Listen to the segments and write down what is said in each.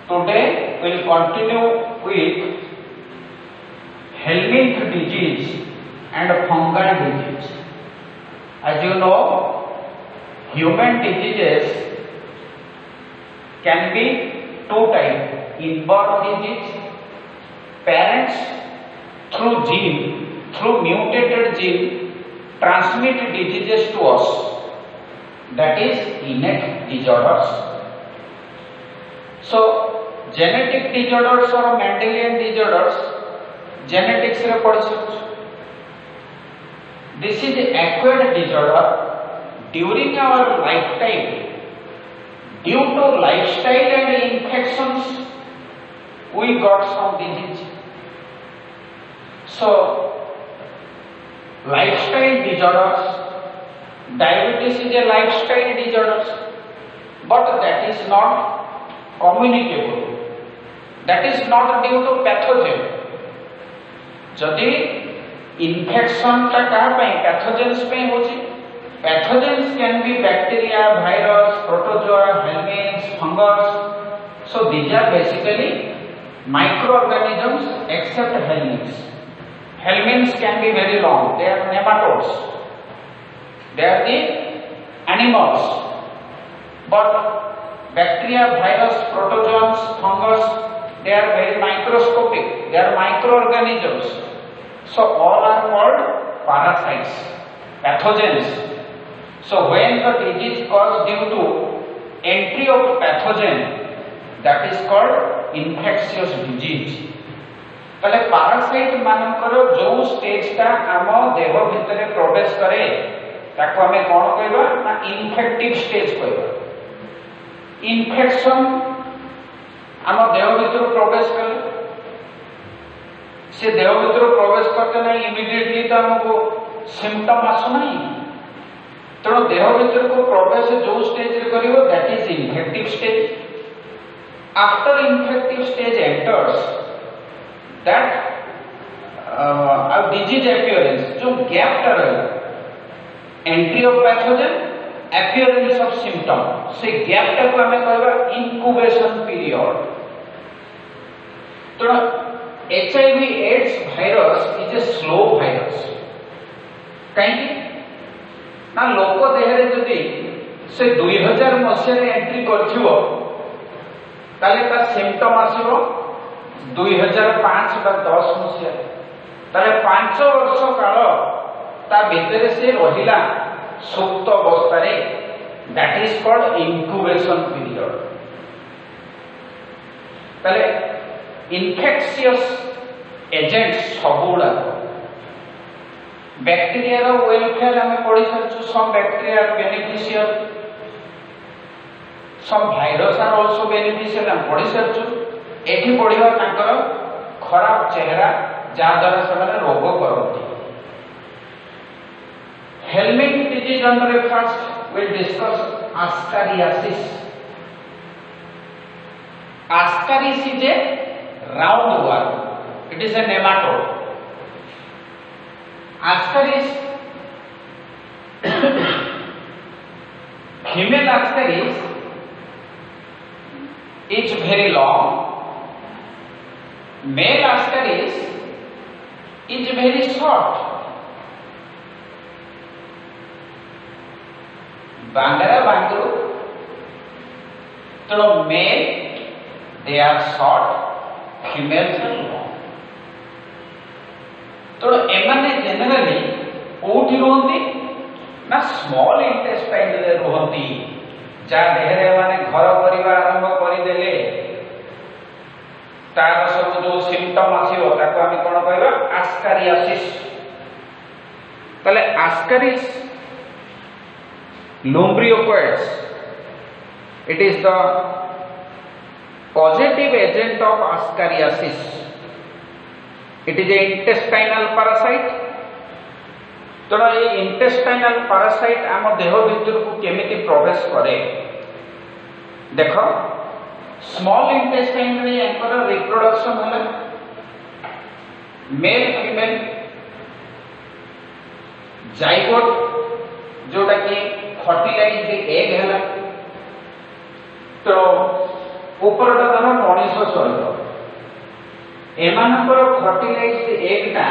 Today we will continue with Helminth disease and fungal disease. As you know, human diseases can be two types: inborn disease, parents through mutated gene transmit diseases to us, that is innate disorders. So genetic disorders or Mendelian disorders, genetics re padchu. This is acquired disorder during our lifetime. Due to lifestyle and infections, we got some disease. So lifestyle disorders, diabetes is a lifestyle disorder, but that is not communicable. That is not due to pathogen. Jodi infection ta kaha pai pathogens pai hochi, pathogens can be bacteria, virus, protozoa, helminths, fungus. So these are basically microorganisms except helminths. Helminths can be very long, they are nematodes, they are the animals, but bacteria, virus, protozoans, fungus, they are very microscopic, they are microorganisms. So all are called parasites, pathogens. So when the disease caused due to entry of pathogen, that is called infectious disease. ताले parasite मानकर जो stage टा आम देह भितर प्रवेश करे ताको हमें कौन कहबा ना इन्फेक्टिव स्टेज कहबा. इन्फेक्शन आम देह भितर प्रवेश करे, से देह भितर प्रवेश करते ना इमिडिएटली तो हमको सिम्पटम आसु नहीं. तेणु देह भितर को प्रवेश जो स्टेज रे करिवो that is infective stage. After infective stage enters that disease appearance, जो gap टा रहे, entry of pathogen, appearance of symptom, से gap टा को हमें कहबा incubation period. तो HIV/AIDS virus is a slow virus. कहीं ना लोक देह रे जदि से 2000 मसीह रे एंट्री करथिबो ताले ता सिम्पटम आसीबो 2005 বা 10 मसीहा. ताले 5 वर्ष काल ता भितर से रहिला सुप्त अवस्था रे, that is called incubation period. ताले इन्फेक्शियस एजेंट सबुडा बैक्टीरिया रो वेलफेयर हमें पढ़ी सरछु. Some bacteria are beneficial, some virus are also beneficial हम पढ़ी सरछु. एठी पढ़िबा तांकर खराब चेहरा जाद्वारा से रोग करती. Helminth disease under first will discuss ascariasis. Ascaris is a round worm, it is a nematode. Ascaris, female Ascaris is very long, male Ascaris is very short. Bangara Bangru, so male they are short, females are long. So एमाने generally कोठी रोहती ना small intestine रे रोहती, जा देहरे माने घर परिवार आरंभ करी देले तार सब जो सिम्पटम आसीबो ताको हम कोन कहबा ascariasis. तले ascaris lumbricoids, it is the positive agent of ascariasis. It is a intestinal parasite. तो ये intestinal parasite आम देह भितर को केमिति प्रवेश करे देखो. स्मॉल इंटेस्टाइन रे एंकर रिप्रोडक्शन होला, मेल फीमेल जाइगोट जोटा कि फर्टिलाइज एग है. तो ऊपरटा धर मनीष चल एमानकर फर्टिलाइज्ड एग टा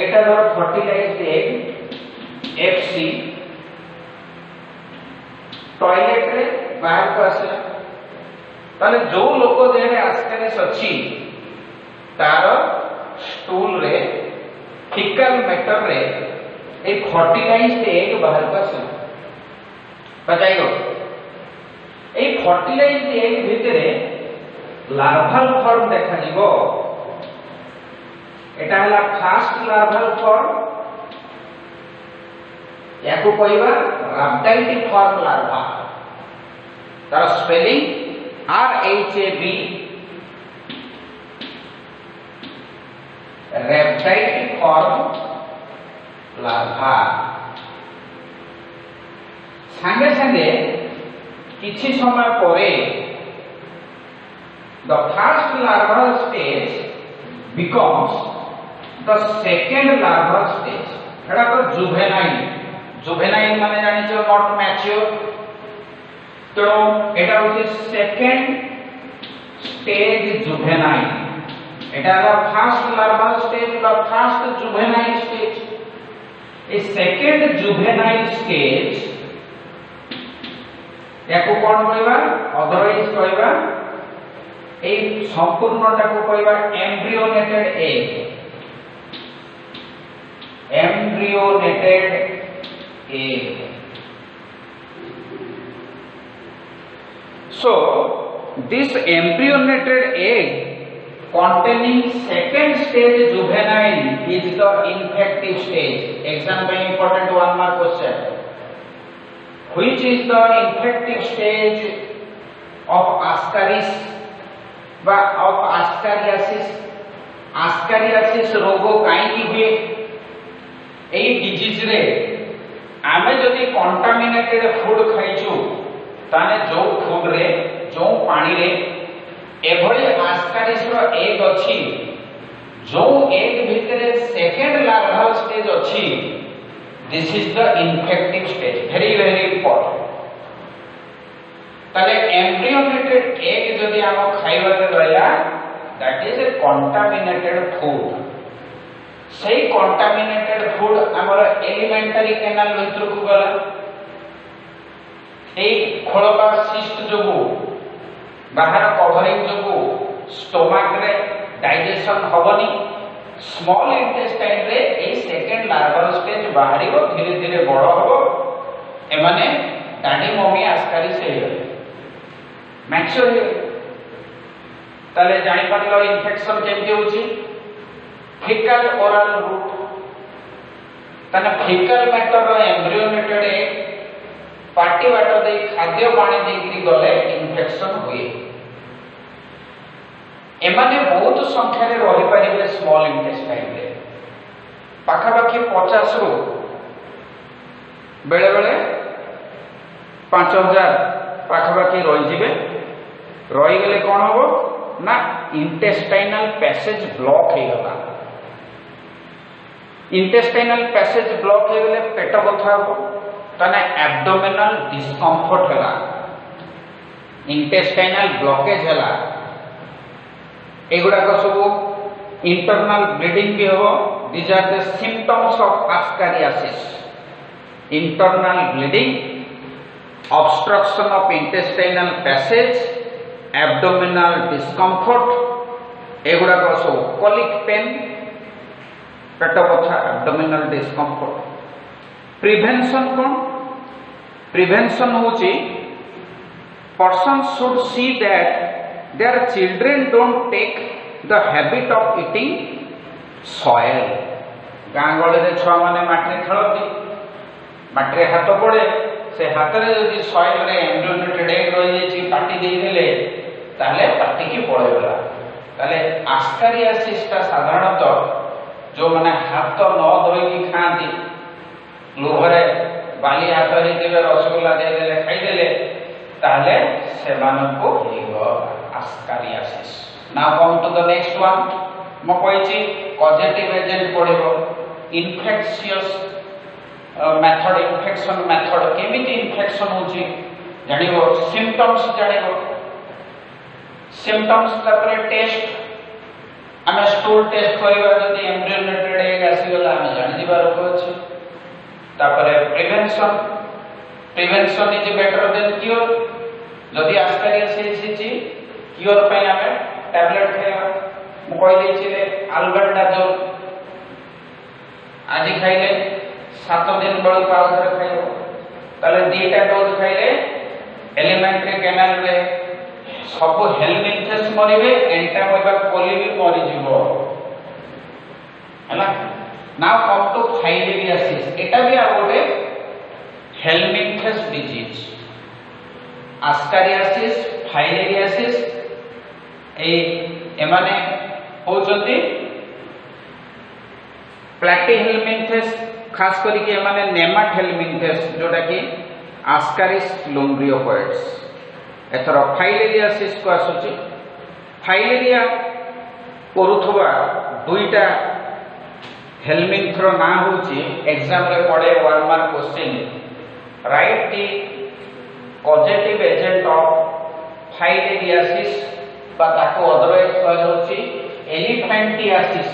एटा धर फर्टिलाइज्ड एग एफसी टॉयलेट रे बाहर को आसे ताले जो लोक देहरे आस्कारिस अछि तार स्टूल रे फिकल मैटर रे ए फर्टिलाइज्ड एग बाहर को आसे बताइयो ए फर्टिलाइज्ड एग भितरे लार्भाल फॉर्म देखा जीवो एटा हला फास्ट लार्भाल फॉर्म याको कहबा रैप्टाइल फॉर्म लार्भा तार स्पेलिंग RHAB रैप्टाइल फॉर्म लार्भा संगे संगे किछि समय परे the first larval stage becomes the second larval stage एटा तो जुवेनाइल माने जानि छ नॉट मैच्योर तो एटा होछि सेकंड स्टेज जुवेनाइल एटा ला फर्स्ट लार्val स्टेज ला फर्स्ट जुवेनाइल स्टेज ए सेकंड जुवेनाइल स्टेज याको कोन कहबा अदरवाइज कहबा ए संपूर्णटा को कहबा embryonated egg so this embryonated egg containing second stage juvenile is the infective stage exam by important 1 mark question which is the infective stage of ascaris बा of आस्कारियासिस रोग काई हुए एई disease रे आमे जदी कंटामिनेटेड फूड खाइछु ताने जो फूड रे जो पानी रे एभली आस्कारिस रो एग अछि जो एग भितरे सेकंड लार्val स्टेज अछि this is the infective stage very very important ताले एम्ब्रियोनेटेड एग जदी हम खाइबाते रहला that is a contaminated food सेही कंटामिनेटेड फूड हमर एलिमेंटरी कैनाल भीतर को गला ए खोलबा सिस्ट जोगु बाहर कवरिंग जोगु स्टोमक रे डाइजेशन होबनी स्मॉल इंटेस्टाइन रे ए सेकंड लार्val स्टेज बाहरिबो धीरे धीरे बड़ होबो एमाने डाडी मम्मी आस्कारिस हे मैच्योर हे ताले जानि पारलो इन्फेक्शन केमति होची फिकल ओरल रूट ताने फिकल मैटर रो एम्ब्रियोनेटेड एग पार्टी वाटर दे खाद्य पानी देकरी गले इन्फेक्शन हुए एमाने बहुत संख्या रे रहि परिबे स्मॉल इंटेस्टाइन रे पाखा पाखी 50 रु बेले बेले 5000 पाखा पाखी रहि जिवे रही गले कौन हो ना इंटेस्टाइनल पैसेज ब्लॉक हो गला इंटेस्टाइनल पैसेज ब्लॉक हो गले पेट बथा हो तने एब्डोमिनल डिस्कम्फर्ट होला इंटेस्टाइनल ब्लॉकेज होला एगुडा को सब इंटरनल ब्लीडिंग भी हो these are the symptoms of ascariasis internal bleeding obstruction of intestinal passage abdominal discomfort एगुडा को सब colic pain पेट बथा abdominal discomfort prevention कोन prevention होची person should see that their children don't take the habit of eating soil गांगोले रे छुआ माने माटी खेलती माटी हाथ पड़े से हाथ रे जदी सॉइल रे एम्ब्रियोनेटेड एग रहि जेछि पाटी देई देले ताले पाटी की पड़े गला ताले आस्कारियासिस ता साधारणतः जो माने हाथ न धोई की खांती लोहरे बाली हाथ रे देबे रसगुल्ला दे देले खाई देले ताले से मानको हेगो ascariasis now come to the next one म कहिछि पॉजिटिव एजेंट पड़िबो इन्फेक्शियस मेथड इन्फेक्शन मेथड केमिति इन्फेक्शन होची जानिबो सिम्पटम्स जानिबो सिम्पटम्स तापर टेस्ट आम स्टूल टेस्ट करबा जदि एम्ब्रियोनेटेड एग आसीगला आम जानि दिबा रोग अछि तापर prevention prevention is better than cure जदि आस्कारियासिस क्योर पय आम टैबलेट खाइबा मु कहि दै छिले अल्बेंडाजोल आज खाइले 7 दिन बळ पाउडर खाइबो ताले दीटा डोज खाइले एलिमेंटरी कैनाल रे सब हेल्मिंथेस मरिबे एंटामोeba कोली भी मरि जिवो हला नाउ कम टू फाइलेरियासिस एटा भी आ गोटे हेल्मिंथेस डिजीज आस्कारियासिस फाइलेरियासिस ए एमाने होचंती प्लैटिहेल्मिंथेस खास करी के एमाने नेमाथेल्मिंथेस जोटा कि आस्कारिस लुम्ब्रियोपोइड्स एथर फाइलेरियासिस को आसुची फाइलेरिया करूथबा दुईटा हेल्मिंथ रो ना होची एग्जाम रे पड़े 1 mark question right the positive agent of filariasis बा ताको अदरवाइज कह होची एलिफेंटियासिस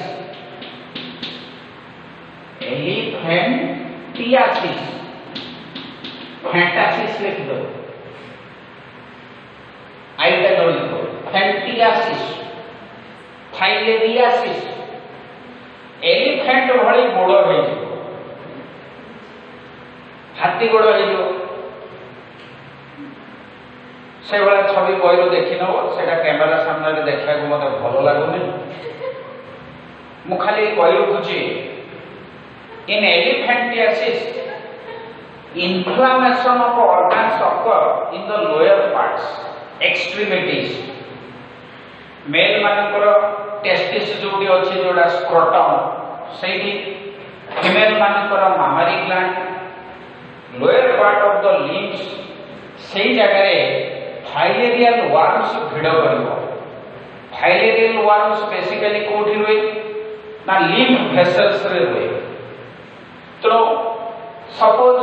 एलिफेंटियासिस फैंटासिस लिख दो आइटा जोड़ दो फैंटियासिस फाइलेरियासिस एलिफेंट भली गोड़ हो हाथी गोड़ हो से वाला छवि बहिरो देखि नबो सेटा कैमरा सामने रे देखा को मते भलो लागुनी मु खाली कहि रखुची इन elephantiasis inflammation of organs occur in the lower parts extremities male मानकर testis जोडी अछि जोडा scrotum सेही female मानकर mammary gland lower part of the limbs सेही जगह रे filarial worms भिड़ करबो filarial worms बेसिकली कोठी रोए ना lymph vessels रे रोए तो सपोज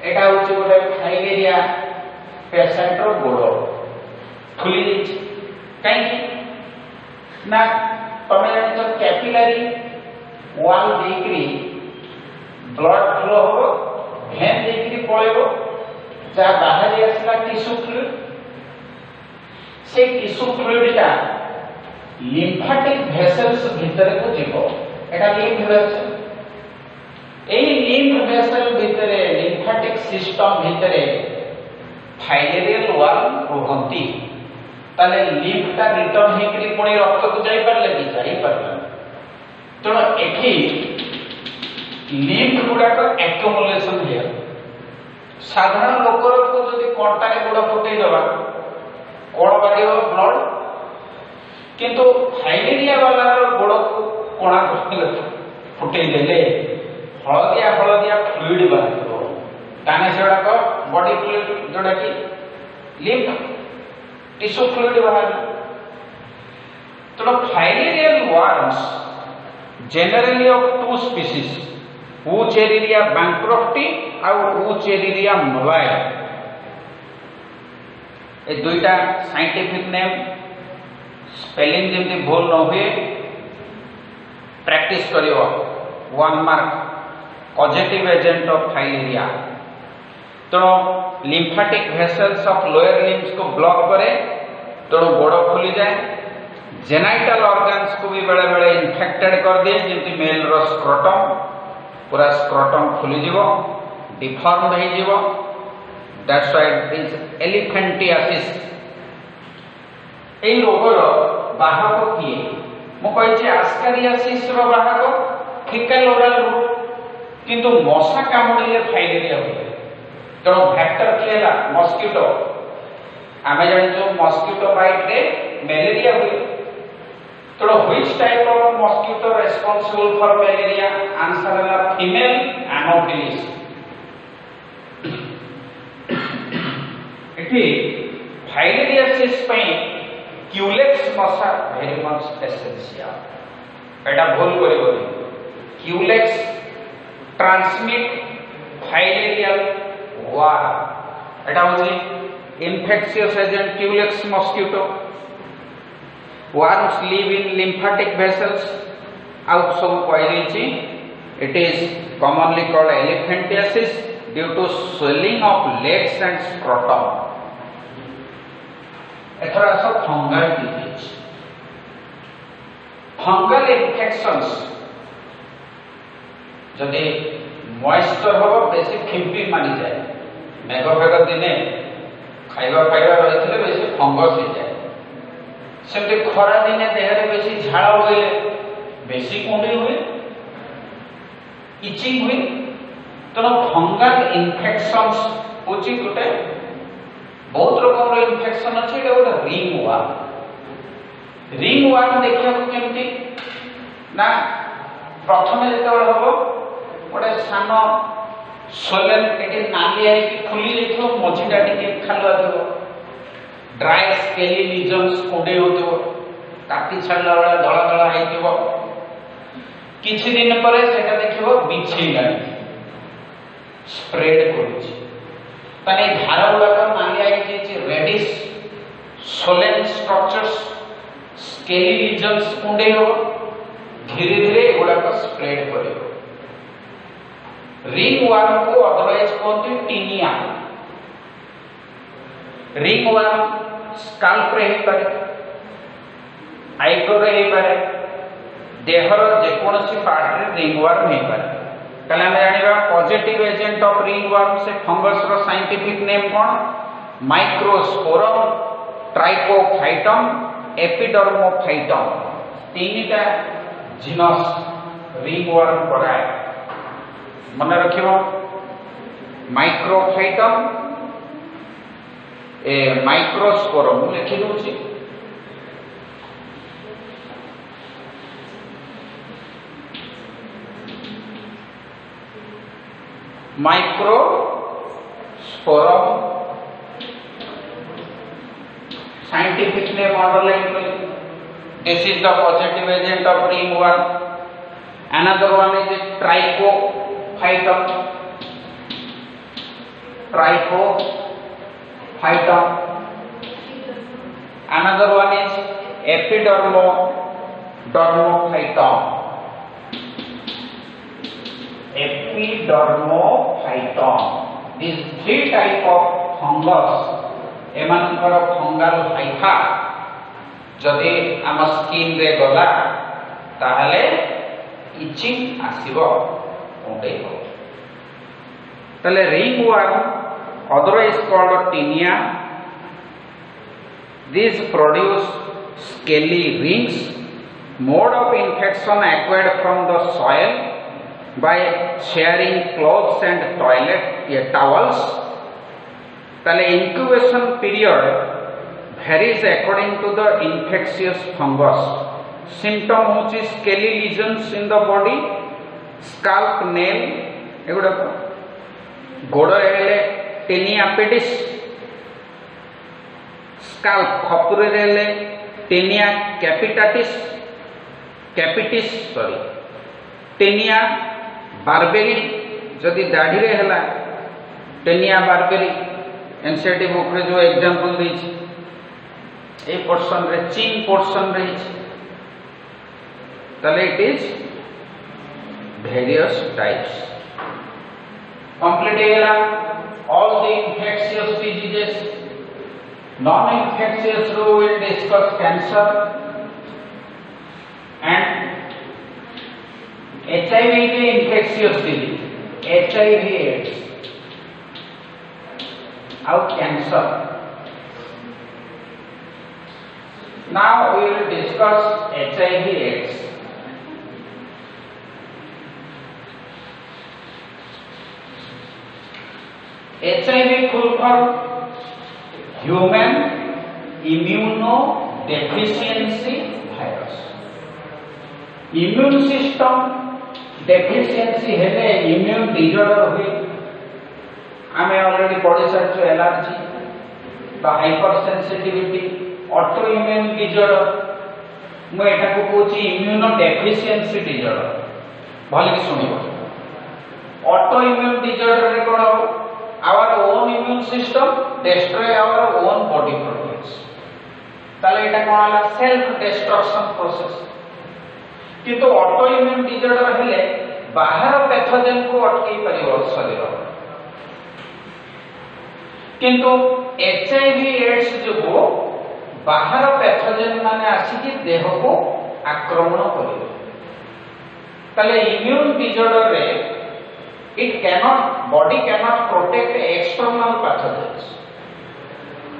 एटा होची गोटे फाइलेरिया पेशेंट रो गोड़ फुली दैछि काहे ना तमे जानि तो कैपिलरी वॉल देकरी ब्लड फ्लो हो भेन देकरी पळेबो जा बाहर आसला टिश्यू फ्लूइड से टिश्यू फ्लूइड का लिम्फेटिक वेसल्स भीतर को जीवो एटा लिम्फ वेसल एई लिम्फ वेसल भितरे लिम्फेटिक सिस्टम भितरे फाइलेरियल वर्म रहंती ताले लिम्फटा रिटर्न हेकरी पुणी रक्त को जाई परले कि जाई परला तो एठी लिम्फ गुडा को एक्युमुलेशन हे साधारण लोकर को जदी कंटा रे गोड़ फुटै दबा कोण बारियो ब्लड किंतु फाइलेरिया वाला गोड़ को कोणा फुटै देले हलदिया हलदिया फ्लूइड बाहर ताने सेडा को बॉडी फ्लूइड जोडा कि लिम्फ टिश्यू फ्लूइड बाहर तो filarial worms generally of 2 species Wuchereria bancrofti और ऊचेरिया मोबाइल ए दुईटा साइंटिफिक नेम स्पेलिंग जेमती भूल न हुए प्रैक्टिस करियो 1 mark positive agent of filaria तो lymphatic vessels of lower limbs को ब्लॉक करे तो गोड़ फुली जाए जेनाइटल ऑर्गन्स को भी बेले बेले इन्फेक्टेड कर दिए जेमती मेल रो स्क्रोटम पूरा स्क्रोटम फुली जीवो डिफॉर्म्ड हो जीवो that's why it is elephantiasis एई रोगर बाहक किए मु कहि जे आस्कारियासिस रो बाहक फीकल ओरल रूट किंतु मशा कामुड़िले फाइलेरिया हुए तो फैक्टर किएला मस्किटो आमे जानि जो मस्किटो बाइट रे मलेरिया हुए तो which type of mosquito responsible for malaria answer है फीमेल एनोफिलिस एठी फाइलेरियासिस पई क्यूलेक्स मशा वेरी मच एसेंशियल एटा भूल करिवो क्यूलेक्स transmit filarial worm एटा होची infectious agent Culex mosquito worms live in lymphatic vessels out सब कहली it is commonly called elephantiasis due to swelling of legs and scrotum एथरा सब fungal disease fungal infections जदि moisture हो बेसी खिंपी मारी जाए मेघ फेग दिने खाइबा रही बेसी फंगस हो जाए सेमते खरा दिने देहरे बेसी झाड़ हुए बेसी कुंडी हुए इचिंग हुए तेणु फंगल इन्फेक्शंस होची गोटे बहुत रकम इन्फेक्शन अच्छे गोटे रिंग वार्म देखा केमती ना प्रथम जो हम गोटे सान सोलेन ये नालिया फुली जाइए मझीटा टे खालुआ थो ड्राई स्केली लीजन्स कुंडे हो काटी छाड़ा बेले धला धला हो किछि दिन पर सेटा देखिबो बिछेला स्प्रेड करूची तने धार गुडा नालिया reddish swollen structures scaly lesions कुंडे हो धीरे धीरे गुडा स्प्रेड करियो रिंग वर्म को अदरवाइज कहते टीनिया रिंग वर्म स्काल्प रे हे पारे आईब्रो रे हे पारे देहर जेकोसी पार्ट रे रिंग वर्म हे पारे ताले हम जानिबा positive agent of ringworm से फंगस रो साइंटिफिक नेम कोन माइक्रोस्पोरम ट्राइकोफाइटम एपिडर्मोफाइटम तीनटा जीनस रिंग वर्म पराय मन रखिबो माइक्रोफाइटम ए माइक्रोस्पोरम लिखि दूची microsporum scientific name underline please. This is the positive agent of ringworm. Another one is trichophytum. Another one is epidermophytum. These three type of fungus एमानकर fungal hyphae जदि आम skin रे गला ताहले etching आसीबो उंडेबो तले ring worm otherwise called tinea these produce scaly rings mode of infection acquired from the soil by sharing clothes and toilet towels the incubation period varies according to the infectious fungus. Symptom होची scaly lesions in the body, scalp nail, एगुड़ा गोड़ हेले tinea pedis, scalp खपुरे हेले tinea capitis, tinea barberi, जदि दाढ़ी रे हेला tinea barberi NCERT book रे जो example देछि ए पोर्शन रे चिन पोर्शन रे तले it is various types complete हेला all the infectious diseases non infectious रो will discuss cancer and HIV के infectious disease HIV AIDS out cancer. Now we will discuss HIV/AIDS. HIV full form Human Immunodeficiency Virus. Immune system deficiency हेले immune disorder हुई आमे already पढ़ी सारछु allergy बा hyper sensitivity auto immune disorder मु एटा को कहूची immuno deficiency disorder भले कि सुनिबो auto immune disorder रे कोन our own immune system destroy our own body proteins ताले एटा कोन हला सेल्फ डिस्ट्रक्शन प्रोसेस किंतु ऑटो इम्यून डिसऑर्डर हेले बाहर पैथोजेन को अटकै परियो शरीर किंतु एचआईवी एड्स जो बाहर पैथोजेन माने आसी कि देह को आक्रमण करियो ताले इम्यून डिसऑर्डर रे body cannot protect external pathogens.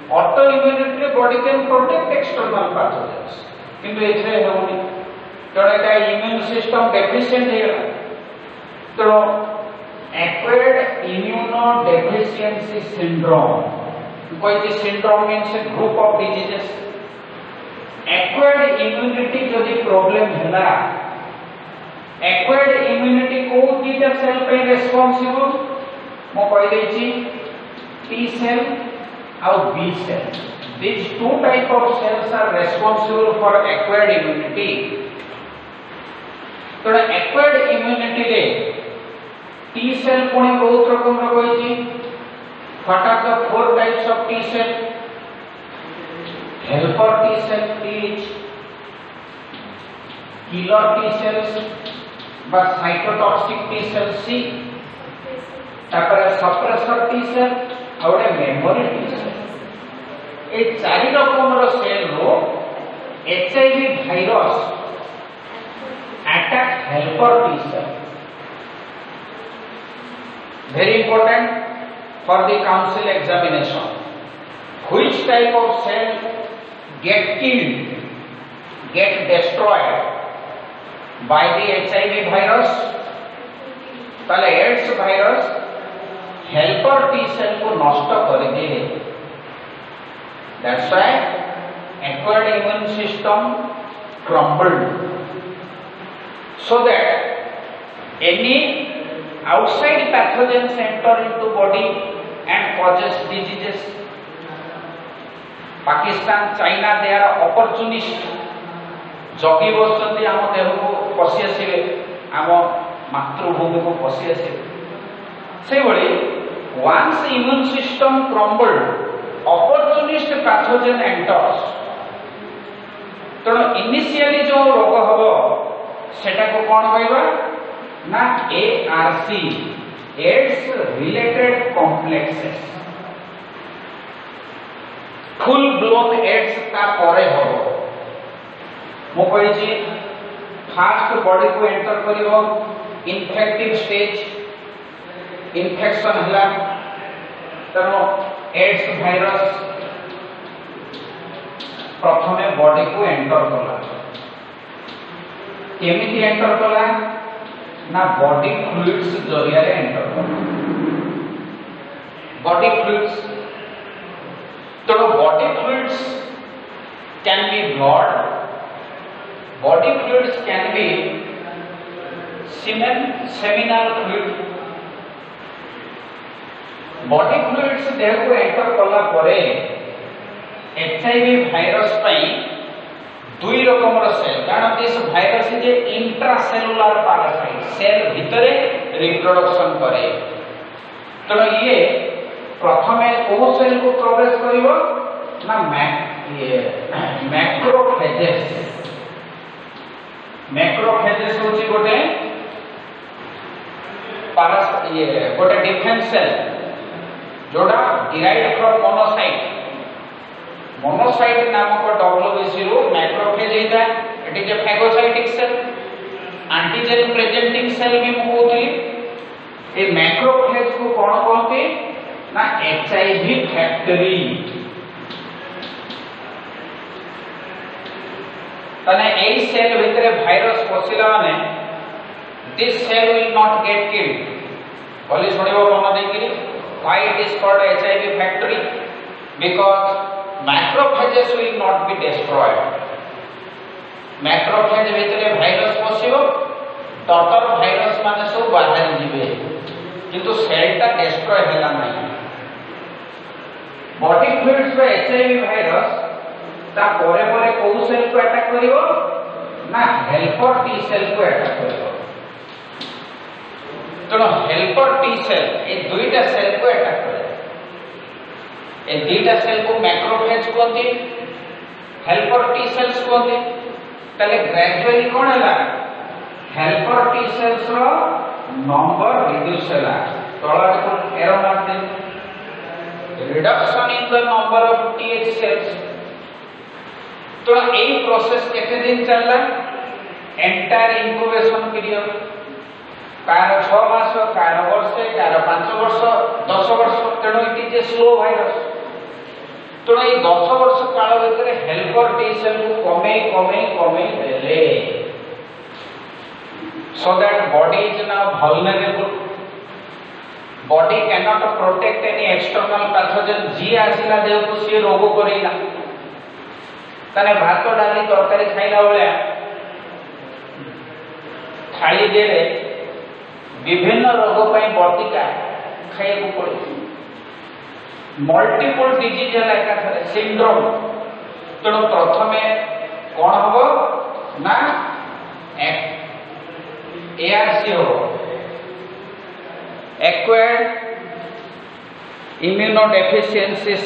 Autoimmunity रे body can protect external pathogens. किंतु एथे हेउनी जड़े का immune system deficient हेला तो acquired immunodeficiency syndrome कोई ची syndrome means a group of diseases. Acquired immunity जदि problem हेला acquired immunity को दीटा सेल पे रिस्पांसिबल मो कहि दै छी T cell और B cell. These two type of cells are responsible for acquired immunity. तो acquired immunity रे T cell कोनी बहुत रकम रो कहि छी what are the four types of T cell? Helper T cell, Th, killer T cells बा cytotoxic T cell सी तापर सप्रेसर टी सेल और मेमोरी टी सेल ए चारि रकम रो सेल रो HIV virus attack helper T cell very important for the council examination which type of cell get killed get destroyed by the HIV virus ताले AIDS virus helper T cell को नष्ट कर दे that's why acquired immune system crumbled so that any outside pathogens enter into body and causes diseases. Pakistan, China, they are opportunists. जगी बसचंती आम देह को पशि आसिबे आम मातृभूमि को पशि आसिबे से भली once immune system crumbled opportunist pathogen enters तो इनिशियली जो रोग हबो सेटा को कोन कहबा ना ARC AIDS related complexes full blown AIDS का परे हबो मो कहि छी फास्ट बॉडी को एंटर करिवो इन्फेक्टिव स्टेज इन्फेक्शन हला तनो एड्स वायरस प्रथमे बॉडी को एंटर कला केमिति एंटर कला ना बॉडी फ्लूइड्स जरिया रे एंटर कला बॉडी फ्लूइड्स तो body fluids can be blood body fluids can be semen seminal fluid body fluids देह को एंटर कला परे एचआईवी वायरस पई दुई रकम रो सेल कारण this virus is intracellular parasite cell भितरे रिप्रोडक्शन करे तो ये प्रथमे को सेल को प्रवेश करिवो ना मैक्रोफेजेस मैक्रोफेजेस होची गोटे पारस ये गोटे डिफेंस सेल जोड़ा डिराइव्ड फ्रॉम मोनोसाइट नामक डब्ल्यूबीसी रो मैक्रोफेज हेता it is a phagocytic cell antigen presenting cell भी कहउतली ए मैक्रोफेज को कोन कहते ना एचआईवी फैक्टरी तने एई सेल भितरे वायरस पसिला माने this cell will not get killed बोली सुनिबो मन देखिली why it is called HIV factory because macrophages will not be destroyed macrophage भितरे वायरस पसिबो डॉटर वायरस माने सब बाहर जिवे किंतु सेलटा डिस्ट्रॉय होला नहीं बॉडी फ्लूइड्स पे एचआईवी वायरस ता परे परे को सेल को अटैक करिवो ना हेल्पर टी सेल को अटैक करिवो तो हेल्पर टी सेल ए दुईटा सेल को अटैक करे ए दीटा सेल को मैक्रोफेज कहते हेल्पर टी सेल्स कहते ताले ग्रेजुअली कोन हला हेल्पर टी सेल्स रो नंबर रिड्यूस हला तळा को एरो मारते reduction in the number of TH cells तो एई प्रोसेस केते दिन चलला एंटायर इंक्यूबेशन पीरियड कार 6 मास कार वर्ष कार 5 वर्ष 10 वर्ष तेणु it is a slow virus तेणु ये 10 वर्ष काल भीतर हेल्पर टी सेल को कमे देले so that body is now vulnerable body cannot protect any external pathogen जी आसिला देह को सी रोग करेला तने भात डाली तरकारी खाइला बेले थाली देले विभिन्न रोग पर बटिका खाइबा पड़े मल्टीपल डिजीज है सिंड्रोम तेणु प्रथमे कौन हम ना एआरसी हो एक्वायर्ड इम्यूनोडेफिशिएंसी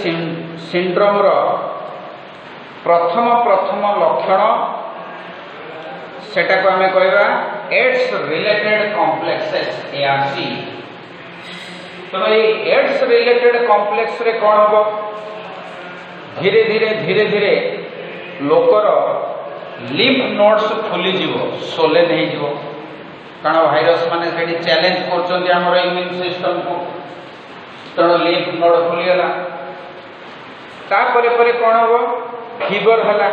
सिंड्रोम रो प्रथम लक्षण सेटा को आम कहवा एड्स रिलेटेड कॉम्प्लेक्सेस एआरसी तो एड्स रिलेटेड कॉम्प्लेक्स रे कौन हम धीरे धीरे लोकर लिम्फ नोड्स फुली जीव सोले नहीं जीव कारण भाइरस माने सेठी चैलेंज करछन्ती हमर इम्यून सिस्टम को तेणु लिम्फ नोड फुलीगला तापर कौन हम फीवर है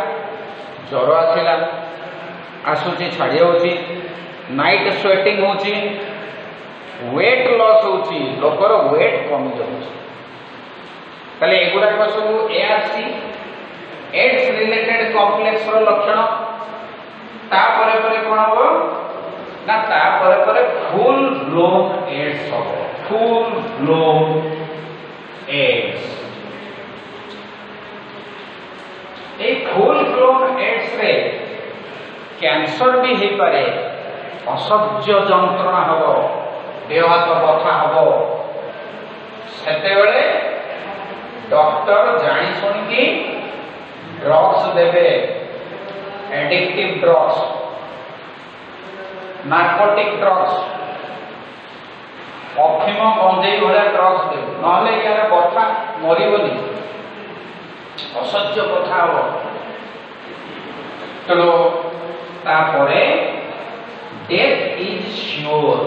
ज्वर आसला आसूची छाड़ी होची नाइट स्वेटिंग होची वेट लॉस होची लोकर वेट कमी जाउची ताले एगुडा को सब एआरसी एड्स रिलेटेड कॉम्प्लेक्स रो लक्षण तापर कौन हम ना तापर फुल ब्लोन एड्स हो full blown ads a full blown ads रे कैंसर भी हो पारे असह्य जंत्रणा हम देह हाथ बथा हम से डॉक्टर जानी शुणिकी ड्रग्स देवे एडिक्टिव ड्रग्स नार्कोटिक ड्रग्स अफीम गंजेई भाया ड्रग्स देवे ना यार बथा मरबनी असह्य कथा हम तेणु तापरे डेथ इज श्योर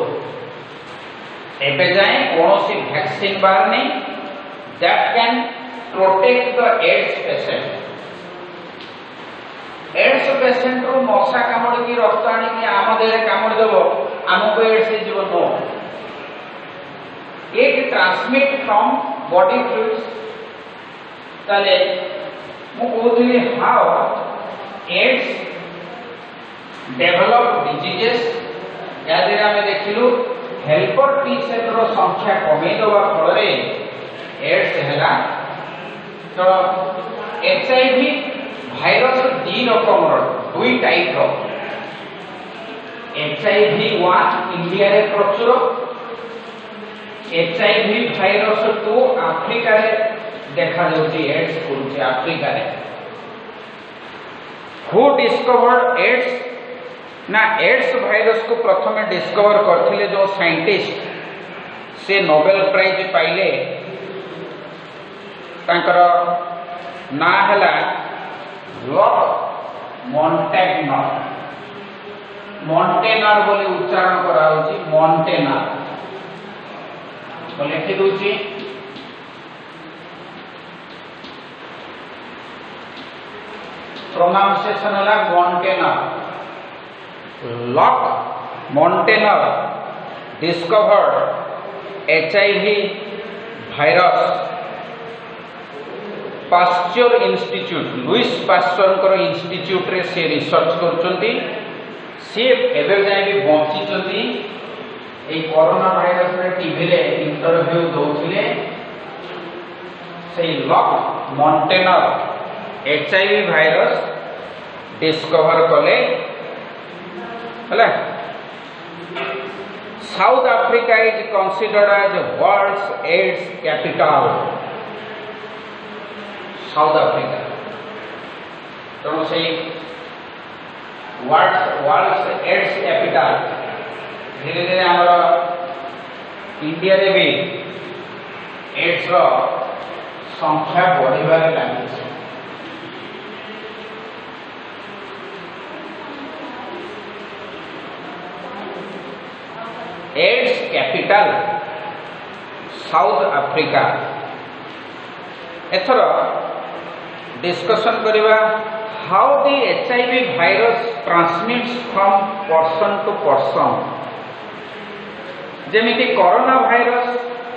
एबे जाए कौन वैक्सीन बाहर नहीं that can protect the AIDS patient रो मशा कामड़ की रक्त आनी आम देह कामड़ देव आमको एड्स जीव नो it transmit from body fluids ताले मु कहूली हाउ एड्स डेवलप डिजीजेस यादे आम देखिलु हेल्पर टी सेल रो संख्या कमे दवा फल एड्स हैला तो एचआईवी भाइरस दी रकम दुई टाइप रो HIV-1 इंडिया रे प्रचुर HIV भाइरस 2 अफ्रीका रे देखा जाउची एड्स करूची अफ्रीका रे हु डिस्कवर्ड एड्स ना एड्स भाइरस को प्रथम डिस्कवर करथिले जो साइंटिस्ट से नोबेल प्राइज पाइले तांकर ना हला लॉक मॉन्टेनर बोले उच्चारण करा होची मॉन्टेनर तो लिखि दूची प्रोनाउंसिएशन हला Montagnier Luc Montagnier discovered HIV virus Pasteur Institute Louis Pasteur Institute रे से रिसर्च करचंती से एबे जाय भी बंचिचंती ए कोरोना भाइरस रे टीवी रे इंटरव्यू दोथिले से Luc Montagnier HIV virus discover कले हला South Africa is considered as world's AIDS capital south Africa तेणु से वर्ल्ड एड्स कैपिटल धीरे धीरे आमर इंडिया रे भी एड्स रो संख्या बढ़िबार लगी। एड्स कैपिटल साउथ आफ्रिका एथर डिस्कशन करिबा how the HIV virus transmits from person to person. जेमिति corona virus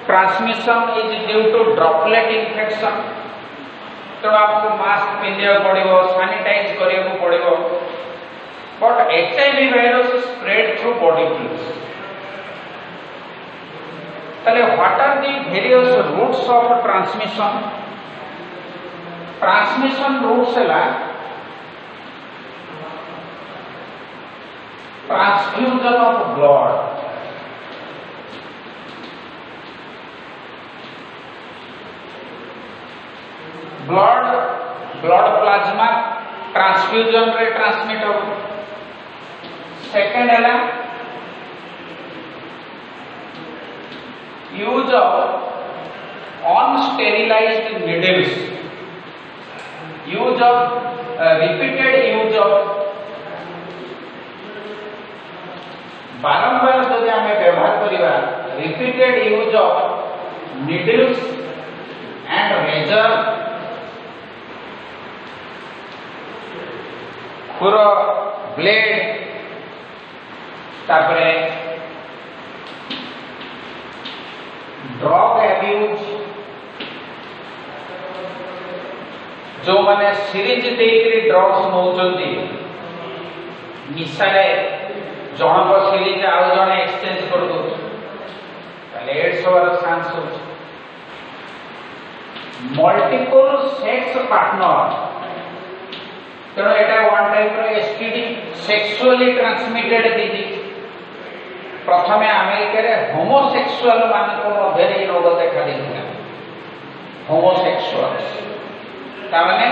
transmission is due to droplet infection तेणु आपको मास्क पिंधा पड़ो सैनिटाइज करने पड़ो but HIV virus spread through body fluids. What are the various routes of transmission. Transmission routes है transfusion of blood, blood plasma transfusion रे transmit हो। Second है use of unsterilised needles, use of repeated use of बारंबार जदि आम व्यवहार करवा repeated use of needles and razor खुर ब्लेड तापरे ड्रग एब्यूज जो माने सिरिंज देकरी ड्रग्स नौचंती निशारे जन को सिरिंज आउ जने एक्सचेंज कर दो ताले एड्स होवार चांस हो। मल्टीपल सेक्स पार्टनर तेणु एटा वन टाइप रो एसटीडी सेक्सुअली ट्रांसमिटेड डिजीज। प्रथमे अमेरिका रे होमोसेक्सुअल मानक मध्य रे रोग देखा देथिला। होमोसेक्सुअल तामाने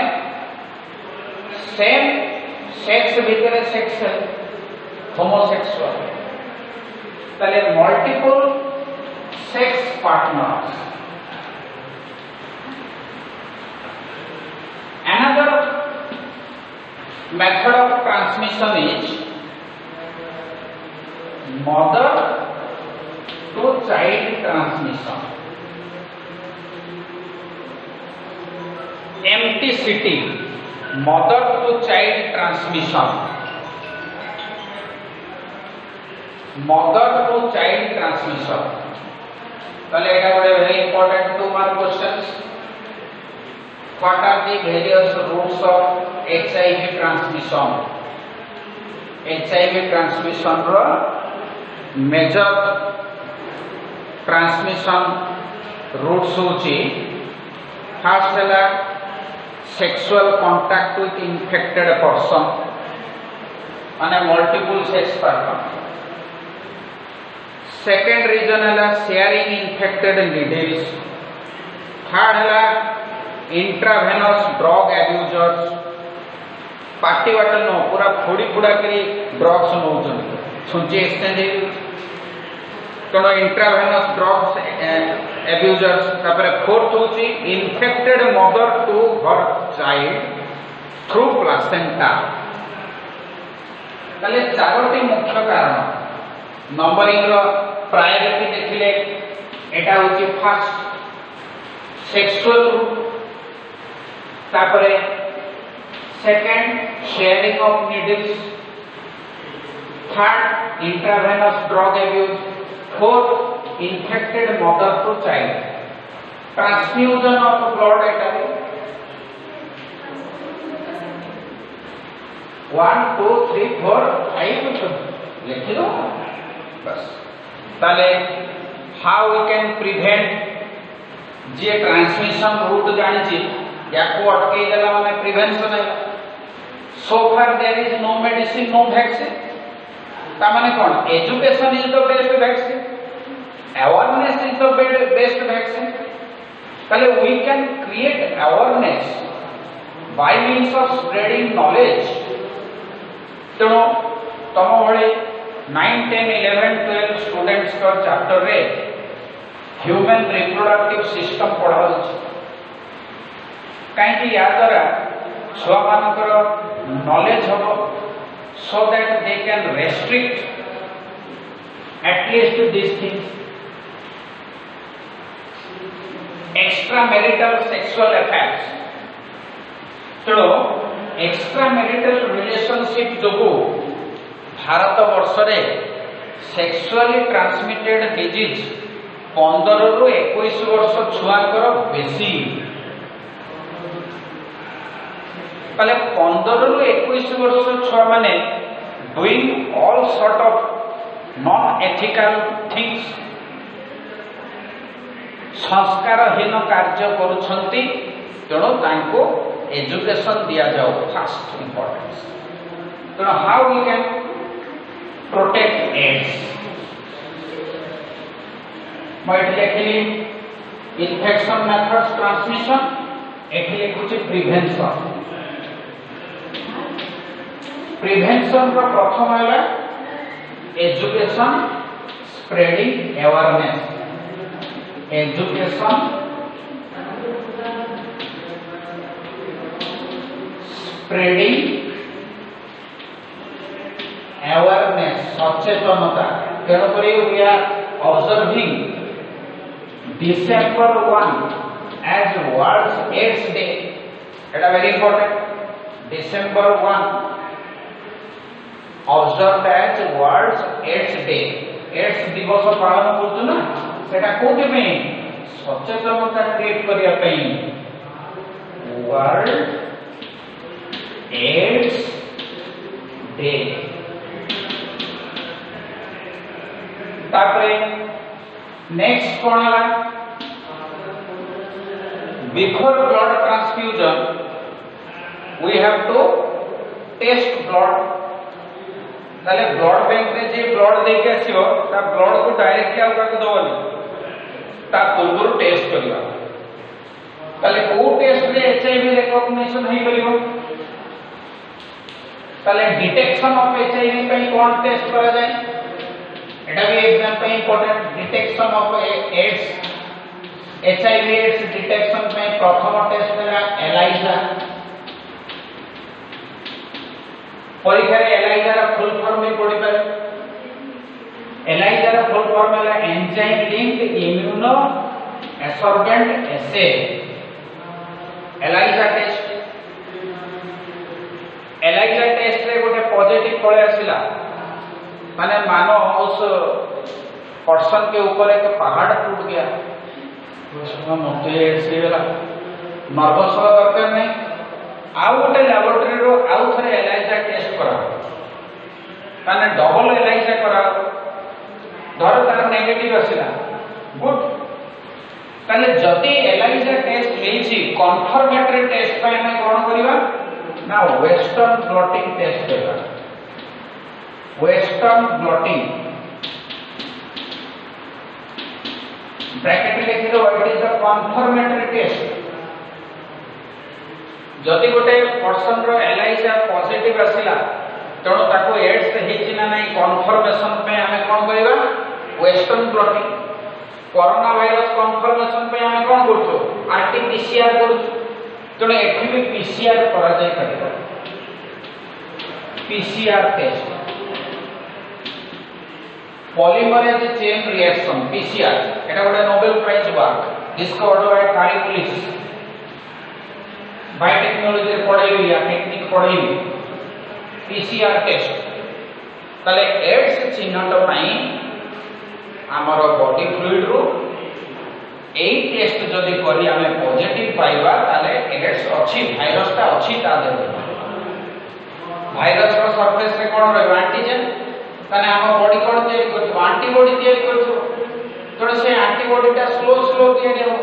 सेम सेक्स भितर सेक्स होमोसेक्सुअल ताले multiple sex partners. Another method of transmission is mother to child transmission, MTCT, mother to child transmission, mother to child transmission। ताले एटा बड़े very important 2 mark questions। What are the various routes of HIV transmission? HIV transmission रो major transmission routes होची first है sexual contact with infected person and multiple sex partner। second reason है sharing infected needles। third है intravenous drug abusers party water नो पूरा फोड़ी फुड़ा करी ड्रग्स नौचन छुंची एक्सचेंज तेणु इंट्रावेनस ड्रग्स एब्यूजर्स। तापर फोर्थ होची infected mother to her child through placenta. ताले चारोटी मुख्य कारण नंबरिंग रो प्रायोरिटी देखिले एटा होची फर्स्ट सेक्सुअल रूट, तापरे second sharing of needles, third intravenous drug abuse, fourth infected mother to child. Transfusion of blood एटा 1 2 3 4 5 लिखि दो बस। ताले हाउ वी कैन प्रिवेंट जे ट्रांसमिशन रूट जानि याको अटके देला माने प्रिवेंशन है। So far there is no medicine no vaccine. ता माने कोन education is the best vaccine, awareness is the best vaccine. ताले we can create awareness by means of spreading knowledge तेणु तुम भली 9 10 11 12 स्टूडेंट्स का चैप्टर रे ह्यूमन रिप्रोडक्टिव सिस्टम पढ़ाऊ कहीं या द्वारा छुआ मानकर नॉलेज हम so that they can restrict at least these things extramarital sexual affairs तेणु extramarital relationship जो भारत वर्ष रे sexually transmitted disease 15 रु 21 वर्ष छुआंकर बेसी कले 15 रु 21 वर्ष छुआ माने doing all sort of non-ethical things संस्कारहीन कार्य करुछंती तेणु तांको एजुकेशन दिया जाओ फर्स्ट इंपोर्टेंस तेणु how we can protect AIDS मैं लिखली इन्फेक्शन मेथड्स ट्रांसमिशन एठी लिखुची प्रिवेंशन रो प्रथम हैला education spreading awareness education spreading awareness सचेतनता तेणुक we are observing December 1 as World AIDS Day Etah very important December 1 observed as World AIDS Day AIDS दिवस पालन करछु ना सेटा कोथि पे सचेतनता क्रिएट करिया पे World AIDS Day तापरे नेक्स्ट कोन हला before blood transfusion we have to test blood ताले ब्लड बैंक रे जे ब्लड देके आसीओ ता ब्लड को डायरेक्टली आउ का दवनी ता पूर्व टेस्ट करिवा ताले को टेस्ट रे एचआईवी रिकॉग्निशन हे परिबो ताले डिटेक्शन ऑफ एचआईवी पे कोन टेस्ट करा जाय एटा भी एग्जाम पे important detection of AIDS HIV AIDS detection पे प्रथम टेस्ट मेरा एलाइजा परीक्षा रे एलाइजा रा फुल फॉर्म में पढ़ी पारे एलाइजा रा फुल फॉर्म है एंजाइम लिंक्ड इम्यूनो एसॉर्बेंट एसे एलाइजा टेस्ट रे गोटे पॉजिटिव पळे आसिला माने मानो उस पर्सन के ऊपर एक पहाड़ टूट गया उसमें मोटे से नर्वस होगा दरकार नहीं आउ गोटे लैबोरेटरी रो आउ थरे एलाइजा टेस्ट करा माने डबल एलाइजा करा धर तार नेगेटिव आसिला गुड ताले जति एलाइजा टेस्ट लेछि कन्फर्मेटरी टेस्ट पे हम कोन करिवा ना वेस्टर्न ब्लॉटिंग टेस्ट करबा वेस्टर्न ब्लॉटिंग ब्रैकेट लिखि दो it is the confirmatory test जदि गोटे पर्सन रो एलाइजा पॉजिटिव आसिला तेणु ताको एड्स हेछि ना नहीं कन्फर्मेशन पे हमें कोन करिवा western blotting corona virus confirmation पे हमें कोन करछो आरटीपीसीआर करछो तेणु एठी भी पीसीआर करा जाय परिबा PCR test polymerase chain reaction PCR एटा गोटे Nobel prize work discovered by कारिकुलिस बायोटेक्नोलॉजी पढ़ाई या टेक्निक पढ़ाई पीसीआर टेस्ट तले एड्स चिन्हट पई हमर बॉडी फ्लूइड रो एई टेस्ट जदि करी हमें पॉजिटिव पाइबा ताले एड्स अछि वायरस ता अछि ता दे वायरस रो सरफेस रे कोन रहबा एंटीजन ताने हम बॉडी कोन तैयारी करछ एंटीबॉडी तैयारी करछ तोड़ से एंटीबॉडी ता स्लो तैयारी हो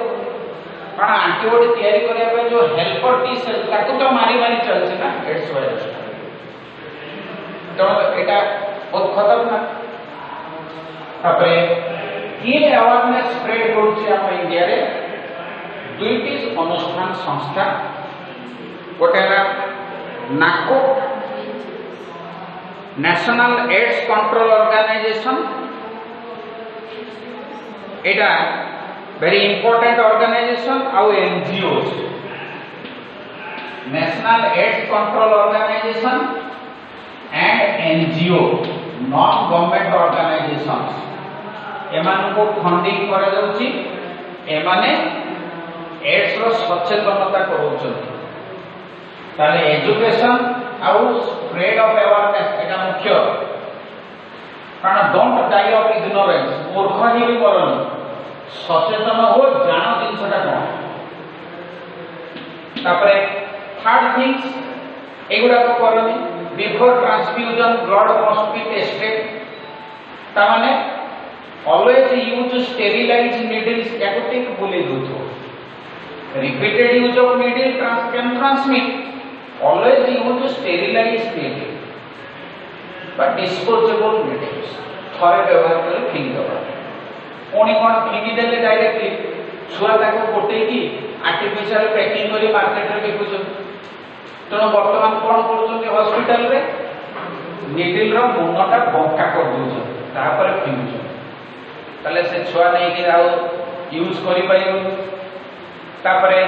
कारण एंटीबॉडी तैयारी करिया पे जो हेल्पर टी सेल ताकू तो मारी चल छै ना एड्स वायरस तो एटा बहुत खतरनाक तापरे ये अवेयरनेस स्प्रेड करूछि हम इंडिया रे दुईटी अनुष्ठान संस्था गोटे NACO national AIDS control organisation एटा वेरी इंपोर्टेंट ऑर्गेनाइजेशन आउ NGO national AIDS control organisation and NGO non government organisation एमान को फंडिंग करा जाउची एमाने एड्स रो सचेतनता करूछन ताले एजुकेशन आउ स्प्रेड ऑफ अवेयरनेस एटा मुख्य कारण डोंट डाई ऑफ इग्नोरेंस मूर्ख ही भी करन सचेतन हो जानो जिनसटा कोन तापरे थर्ड थिंग्स एगुडा को करनी before transfusion blood must be tested ता माने always use sterilise needles can बोले दो repeated use of needle can transmit always use sterilized needle but disposable needles थरे व्यवहार करे फिंग दबा कोनी कोन फिंगी देले डायरेक्टली छुआ ताको कोटे की आर्टिफिशियल पैकिंग करी मार्केट रे बिकुछ तनो वर्तमान कोन करूछन हॉस्पिटल रे नीडल रो मुनटा बंका कर दूछ तापर फिंगुछ तले से छुआ नै कि आउ यूज करि पाइबो तापरे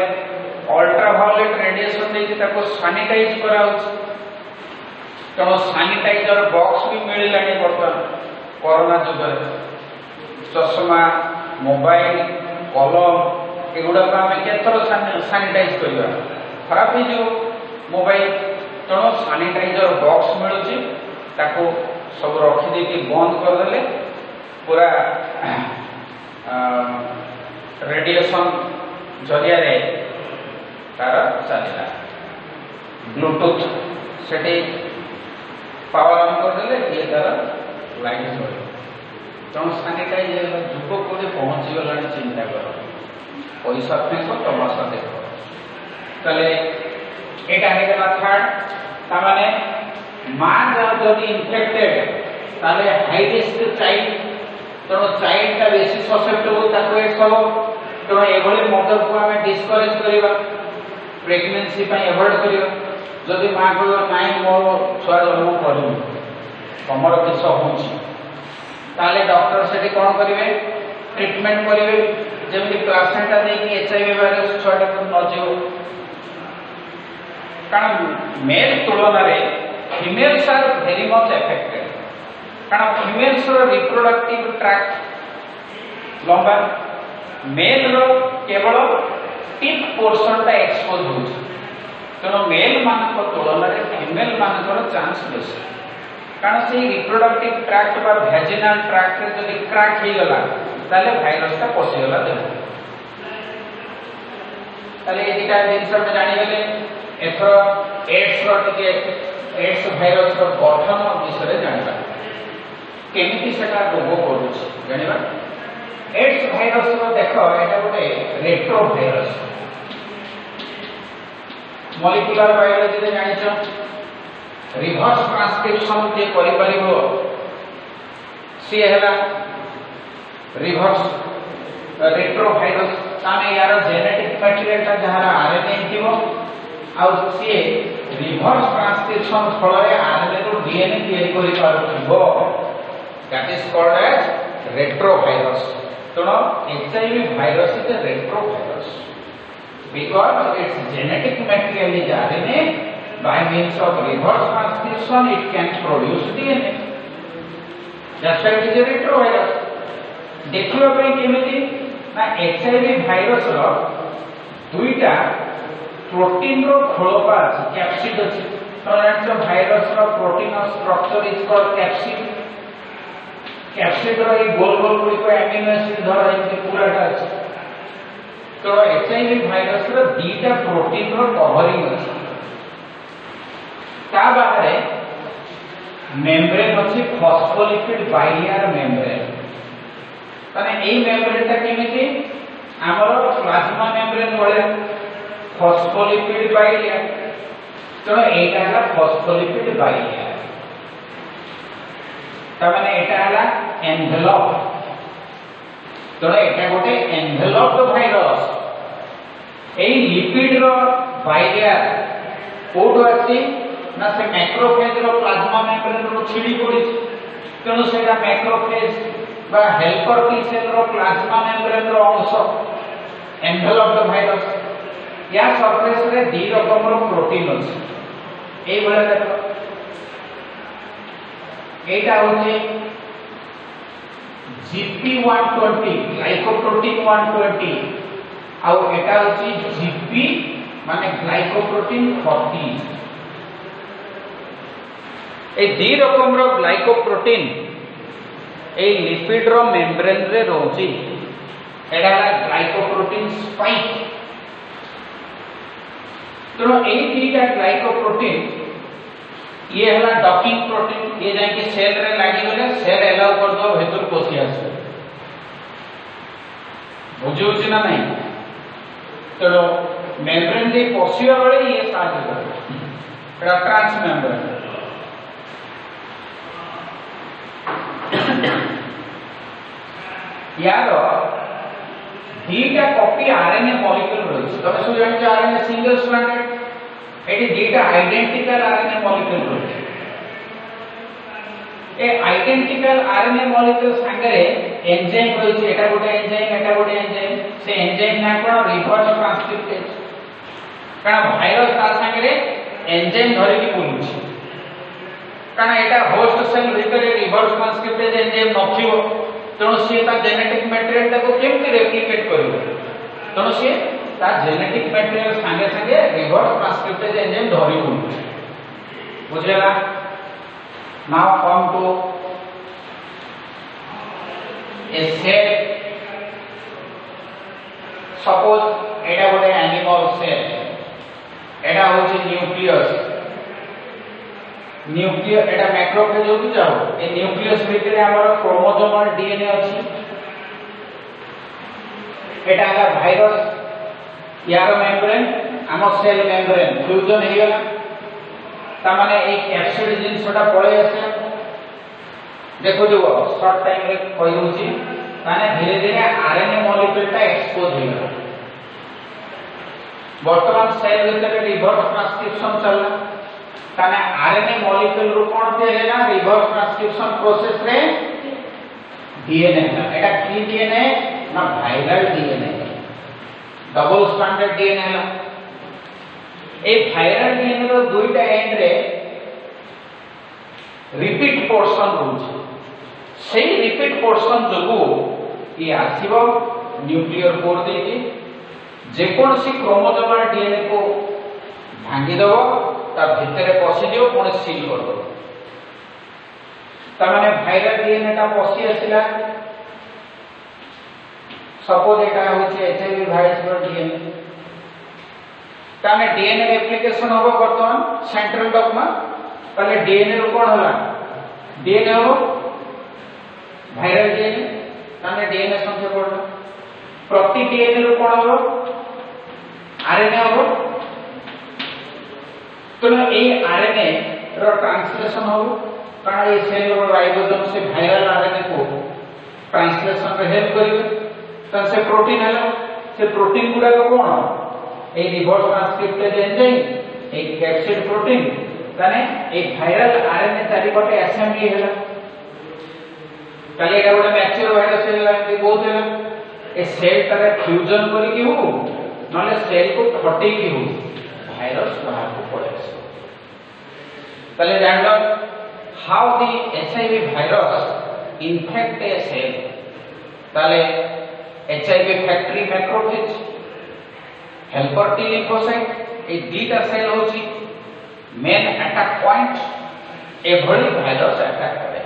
अल्ट्रावायलेट रेडिएशन देके ताको सैनिटाइज कराउछ तो सैनिटाइजर बॉक्स भी मिललानी बर्तमान कोरोना जुगर चश्मा मोबाइल कलम एगुड़ा को आम केथर सैनिटाइज करवा खराब हो जो मोबाइल तेणु सैनिटाइजर बॉक्स मिलूँ ताको सब रखिदे बंद करदे पूरा रेडिएशन जरिया तार चलला ब्लूटूथ से पावर ऑन करदे ये तार लाइट चल तेणु सैनिटाइज जुग कोड़े पहुँची गला चिंता कर पैसा फेंक तमाशा देख ताले यहाँ थर्ड ताने माँ जब इनफेक्टेड ताले हाई रिस्क चाइल्ड तेणु चाइल्ड टा बेसी ससेप्टेबल ताको सब तेणु एभली मदर को आम डिस्करेज करवा प्रेगनेंसी एवॉइड करियो जदि माँ को नाई मो छुआ जन्म करूँ तुमर किस होची ताले डॉक्टर से कौन करेंगे ट्रीटमेंट करेंगे जमी प्लासेंटा देकी HIV वायरस छुआटा को न जीव कारण मेल तुलन में females are very much affected कारण फीमेल्स रो रिप्रोडक्टिव ट्रैक्ट लंबा मेल रो केवल टिप पोर्शन टा एक्सपोज हो तेणु मेल मान तुलन में फीमेल मान चांस बेस कारण से रिप्रोडक्टिव ट्रैक्ट बा वेजिनल ट्रैक्ट जदि क्रैक हो गला ताले भाइरस टा पसिगला देह ताले ए दिटा जिंस में जानि गेले एथर एड्स रो टिके एड्स भाइरस रो गठन विषय जानिबा केमिति सेटा रोग करूछ जानिबा एड्स भाइरस रो देखो एटा गोटे रेट्रो भाइरस मॉलिक्यूलर बायोलॉजी रे जानिछ रिवर्स ट्रांसक्रिप्शन जे करि परिबो सी हैला रिवर्स रेट्रो भाइरस तामे यार जेनेटिक मटेरियल ता जहार आरएनए थिबो आ सी रिवर्स ट्रांसक्रिप्शन फल रे आरएनए रो डीएनए तैयारी करि पारबो that is called as retro virus तेणु HIV virus is a retrovirus because its genetic material is RNA. By means of reverse transcription, it can produce DNA. That's why it is a retrovirus. देखियो पे केमिति ना HIV virus रो दुईटा protein रो खोलपा अछि capsid अछि तो virus रो protein structure is called capsid capsid रो ये गोल गोल गुडी को एमिनो एसिड धरा इति पूराटा अछि तो HIV भाइरस रो दीटा प्रोटीन रो कवरिंग अछि ता बाहरे मेम्ब्रेन अछि फॉस्फोलिपिड बाइलियर मेम्ब्रेन तने एई मेम्ब्रेन ता केमिति हमरो प्लाज्मा मेम्ब्रेन बोले फॉस्फोलिपिड बाइलियर तो एटा हला फॉस्फोलिपिड बाइलियर तमाने एटा हला एनवेलप तो एटा गोटे एनवेलप्ड भाइरस एई लिपिड रो बाइलियर कोड आसी ना से मैक्रोफेज रो प्लाज्मा मेम्ब्रेन रो छिड़ी पड़ी तेणु सेटा मैक्रोफेज बा हेल्पर टी सेल रो प्लाज्मा मेम्ब्रेन रो अंश एनवेलप द भाइरस या सरफेस रे दी रकम रो प्रोटीन अछि ए भले देखो एटा होची GP120 ग्लाइकोप्रोटीन 120 आउ एटा होची GP माने ग्लाइकोप्रोटीन 40 ए दी रकम रो ग्लाइकोप्रोटीन ए लिपिड रो मेम्ब्रेन रे रोची एडा ग्लाइकोप्रोटीन स्पाइक तो ए दीटा ग्लाइकोप्रोटीन ये हला डॉकिंग प्रोटीन ये जाय कि सेल रे लागी गले सेल एलाउ कर दो भीतर पसी आसे बुझो छी ना नहीं तो मेम्ब्रेन दे पसिया बेले ये साथ करे एडा ट्रांस मेम्ब्रेन यार दीटा कॉपी आरएनए मॉलिक्यूल रही तमे सब जानि आरएनए सिंगल स्ट्रैंडेड एटी दीटा आइडेंटिकल आरएनए मॉलिक्यूल रही ए आइडेंटिकल आरएनए मॉलिक्यूल संगे एंजाइम रही एटा गोटे एंजाइम से एंजाइम ना कोन रिवर्स ट्रांसक्रिप्टेज कारण भाइरस तार संगे एंजाइम धरि की बोलुछि कारण एटा होस्ट सेल भीतर रिवर्स ट्रांसक्रिप्टेज एंजाइम नथिबो तेणु सी जेनेटिक मटेरियल ताको केमति रेप्लिकेट करिवो तेणु सी ता जेनेटिक मटेरियल संगे संगे रिवर्स ट्रांसक्रिप्टेज एंजाइम धरि बोलुछि बुझेला now come to a cell suppose एटा गोटे एनिमल सेल एटा होछि न्यूक्लियस एटा मैक्रोफेज हो जाओ ए न्यूक्लियस भीतर हमर क्रोमोसोमल डीएनए अछि एटा है भाइरस यार मेम्ब्रेन हम सेल मेम्ब्रेन फ्यूजन हे गेला ता माने ए कैप्सिड जिनसटा पळे आसे देखो जो शॉर्ट टाइम रे कहि होछि माने धीरे धीरे आरएनए मॉलिक्यूल ता एक्सपोज हे गेला वर्तमान सेल भीतर रिवर्स ट्रांसक्रिप्शन चलला ताने आरएनए मॉलिक्यूल रो कोन दे है ना रिवर्स ट्रांसक्रिप्शन प्रोसेस रे डीएनए ना एटा की डीएनए ना viral DNA double stranded DNA ना ए वायरल डीएनए रो दुईटा एंड रे रिपीट पोर्शन होछि सेही रिपीट पोर्शन जगु ये आसीबो न्यूक्लियर कोड देकी जे कोनसी क्रोमोसोमल डीएनए को भांगी दबो ता भितरे पसी दियो पुणे सील कर दो ता माने वायरल डीएनए ता पसी आसिला सपोज एटा होचे एचआईवी वायरस रो डीएनए ता माने डीएनए रेप्लिकेशन होबो वर्तमान सेंट्रल डॉगमा पहले डीएनए रो कोन होला डीएनए हो वायरल डीएनए ता माने डीएनए संख्या कोन प्रति डीएनए रो कोन हो आरएनए हो तो ए आरएनए रो ट्रांसलेशन हो कारण ए सेल रो राइबोसोम से वायरल आरएनए को ट्रांसलेशन रे हेल्प करिवे त से प्रोटीन हला से प्रोटीन गुडा को कोन ए रिवर्स ट्रांसक्रिप्टेज एंजाइम ए कैप्सिड प्रोटीन तने ए वायरल आरएनए तारी पटे असेंबली हला काले एटा गोटे मैच्योर वायरस हला कि बहुत हला ए सेल तारे फ्यूजन करी कि हो नले सेल को फटे कि हो वायरस बाहर को पड़े तले जान लो how the HIV virus infect a cell तले HIV factory macrophage helper T lymphocyte ए दीटा सेल होची मेन अटैक पॉइंट ए भली वायरस अटैक करे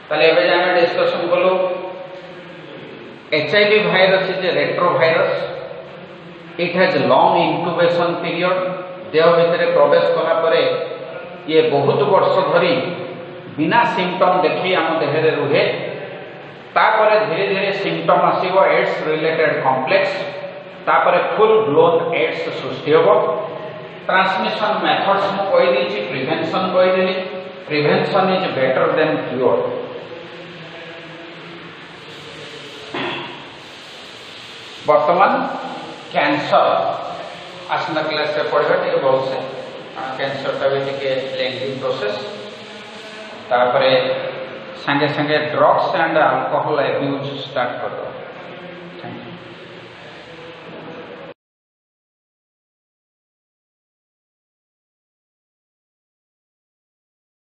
तले एबे जाने डिस्कशन कलो HIV virus is a retrovirus it has long incubation period देह भितर प्रवेश कला परे ये बहुत वर्ष धरी बिना सिम्पटम देखी आम देह रे रुहे तापरे धीरे धीरे सिम्पटम आसीबो एड्स रिलेटेड कॉम्प्लेक्स तापरे फुल ब्लोन एड्स सृष्टि होबो ट्रांसमिशन मेथड्स मु कहि देछि प्रिवेंशन कहि देली prevention is better than cure वर्तमान कैंसर आसंता क्लास रे पढ़ा टे बहुत से कैंसर टा भी टे लेंथी प्रोसेस तापरे संगे संगे drugs and alcohol abuse start कर